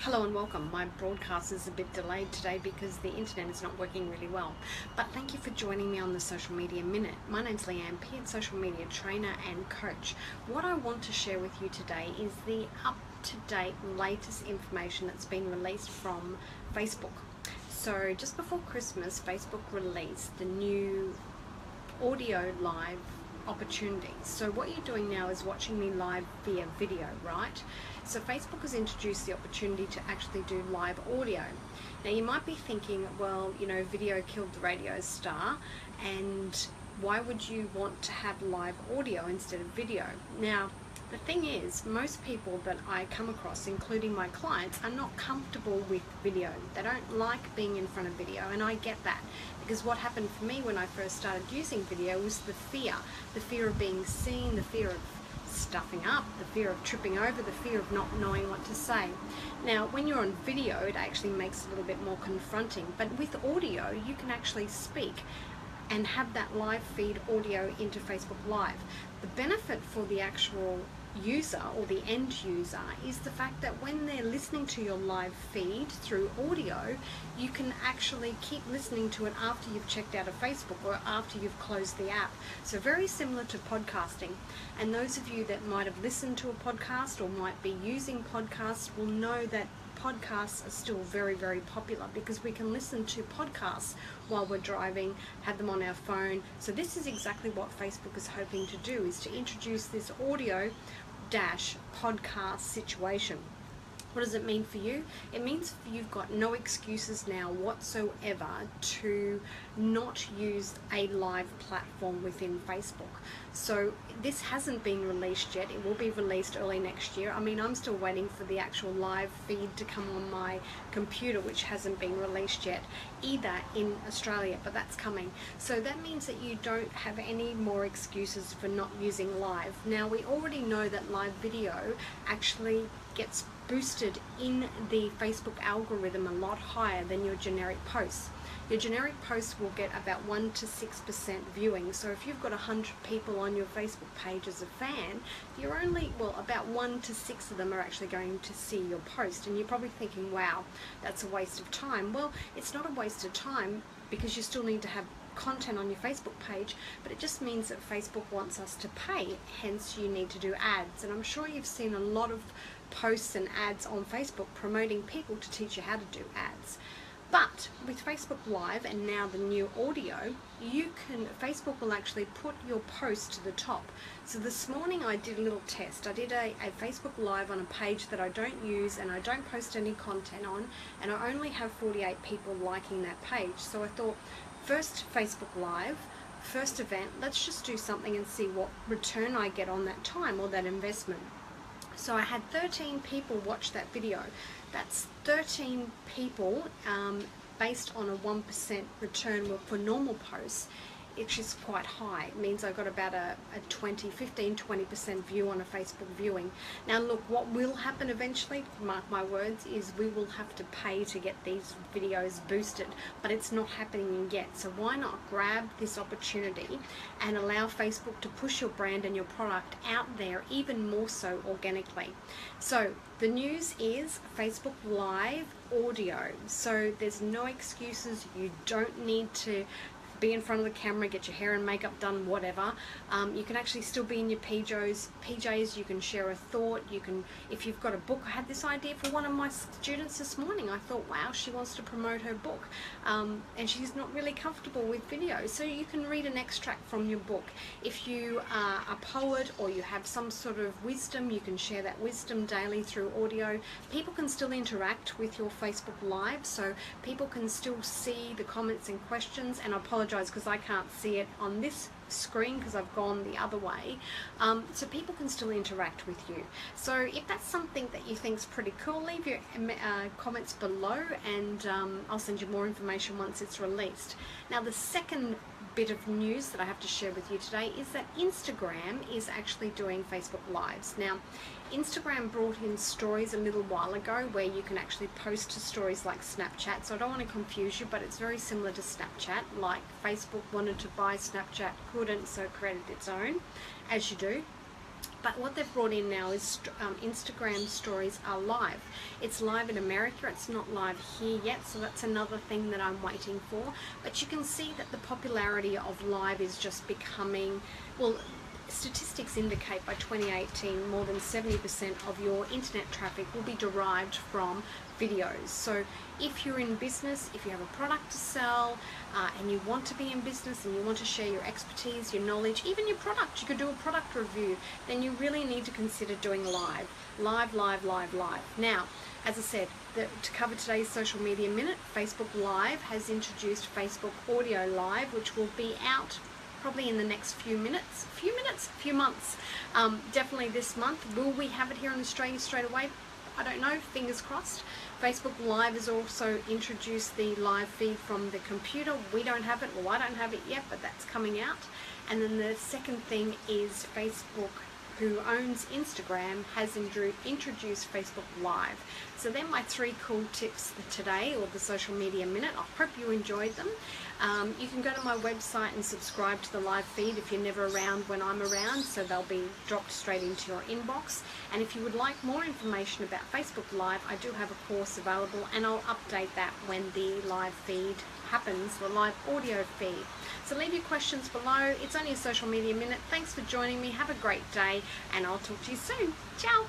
Hello and welcome. My broadcast is a bit delayed today because the internet is not working really well. But thank you for joining me on the Social Media Minute. My name's Leanne, Peard social media trainer and coach. What I want to share with you today is the up-to-date latest information that's been released from Facebook. So just before Christmas, Facebook released the new audio live opportunities. So what you're doing now is watching me live via video, right? So Facebook has introduced the opportunity to actually do live audio. Now you might be thinking, well, video killed the radio star, and why would you want to have live audio instead of video? Now the thing is, most people that I come across, including my clients, are not comfortable with video. They don't like being in front of video, and I get that, because what happened for me when I first started using video was the fear of being seen, the fear of stuffing up, the fear of tripping over, the fear of not knowing what to say. Now when you're on video, it actually makes it a little bit more confronting, but with audio you can actually speak and have that live feed audio into Facebook Live. The benefit for the actual user or the end user is the fact that when they're listening to your live feed through audio, you can actually keep listening to it after you've checked out of Facebook or after you've closed the app. So very similar to podcasting. And those of you that might have listened to a podcast or might be using podcasts will know that podcasts are still very, very popular because we can listen to podcasts while we're driving, have them on our phone. So this is exactly what Facebook is hoping to do, is to introduce this audio podcast situation. What does it mean for you? It means you've got no excuses now whatsoever to not use a live platform within Facebook. So this hasn't been released yet. It will be released early next year. I mean, I'm still waiting for the actual live feed to come on my computer, which hasn't been released yet either in Australia, but that's coming. So that means that you don't have any more excuses for not using live. Now we already know that live video actually gets boosted in the Facebook algorithm a lot higher than your generic posts. Your generic posts will get about 1 to 6% viewing. So if you've got 100 people on your Facebook page as a fan, you're only, about 1 to 6 of them are actually going to see your post. And you're probably thinking, wow, that's a waste of time. Well, it's not a waste of time, because you still need to have content on your Facebook page, but it just means that Facebook wants us to pay, hence you need to do ads. And I'm sure you've seen a lot of posts and ads on Facebook promoting people to teach you how to do ads. But with Facebook Live and now the new audio, Facebook will actually put your post to the top. So this morning I did a little test. I did a Facebook Live on a page that I don't use and I don't post any content on, and I only have 48 people liking that page. So I thought, first Facebook Live, first event, let's just do something and see what return I get on that time or that investment. So I had 13 people watch that video. That's 13 people based on a 1% return for normal posts, which is quite high. It means I got about a 15-20% view on a Facebook viewing. Now look, what will happen eventually, mark my words, is we will have to pay to get these videos boosted, but it's not happening yet. So why not grab this opportunity and allow Facebook to push your brand and your product out there even more so organically. So the news is Facebook Live audio. So there's no excuses. You don't need to be in front of the camera, get your hair and makeup done, whatever. You can actually still be in your PJs. You can share a thought. You can, if you've got a book. I had this idea for one of my students this morning. I thought, wow, she wants to promote her book, and she's not really comfortable with video. So you can read an extract from your book. If you are a poet or you have some sort of wisdom, you can share that wisdom daily through audio. People can still interact with your Facebook Live, so people can still see the comments and questions. And I apologize because I can't see it on this screen because I've gone the other way, so people can still interact with you. So if that's something that you think is pretty cool, leave your comments below, and I'll send you more information once it's released. Now the second bit of news that I have to share with you today is that Instagram is actually doing Facebook Lives. Now Instagram brought in stories a little while ago where you can actually post to stories like Snapchat, so I don't want to confuse you, but it's very similar to Snapchat. Like Facebook wanted to buy Snapchat, couldn't, so created its own, as you do. But what they've brought in now is Instagram stories are live. It's live in America, it's not live here yet, so that's another thing that I'm waiting for. But you can see that the popularity of live is just becoming, well, statistics indicate by 2018 more than 70% of your internet traffic will be derived from videos. So if you're in business, if you have a product to sell, and you want to be in business and you want to share your expertise, your knowledge, even your product, you could do a product review, then you really need to consider doing live. Now, as I said, to cover today's social media minute, Facebook Live has introduced Facebook Audio Live, which will be out probably in the next few months, definitely this month. Will we have it here in Australia straight away? I don't know, fingers crossed. Facebook Live has also introduced the live feed from the computer. We don't have it, well, I don't have it yet, but that's coming out. And then the second thing is Facebook, who owns Instagram, has introduced Facebook Live. So they're my 3 cool tips today, or the social media minute. I hope you enjoyed them. You can go to my website and subscribe to the live feed if you're never around when I'm around, so they'll be dropped straight into your inbox. And if you would like more information about Facebook Live, I do have a course available, and I'll update that when the live feed happens, the live audio feed. So leave your questions below. It's only a social media minute. Thanks for joining me. Have a great day, and I'll talk to you soon. Ciao.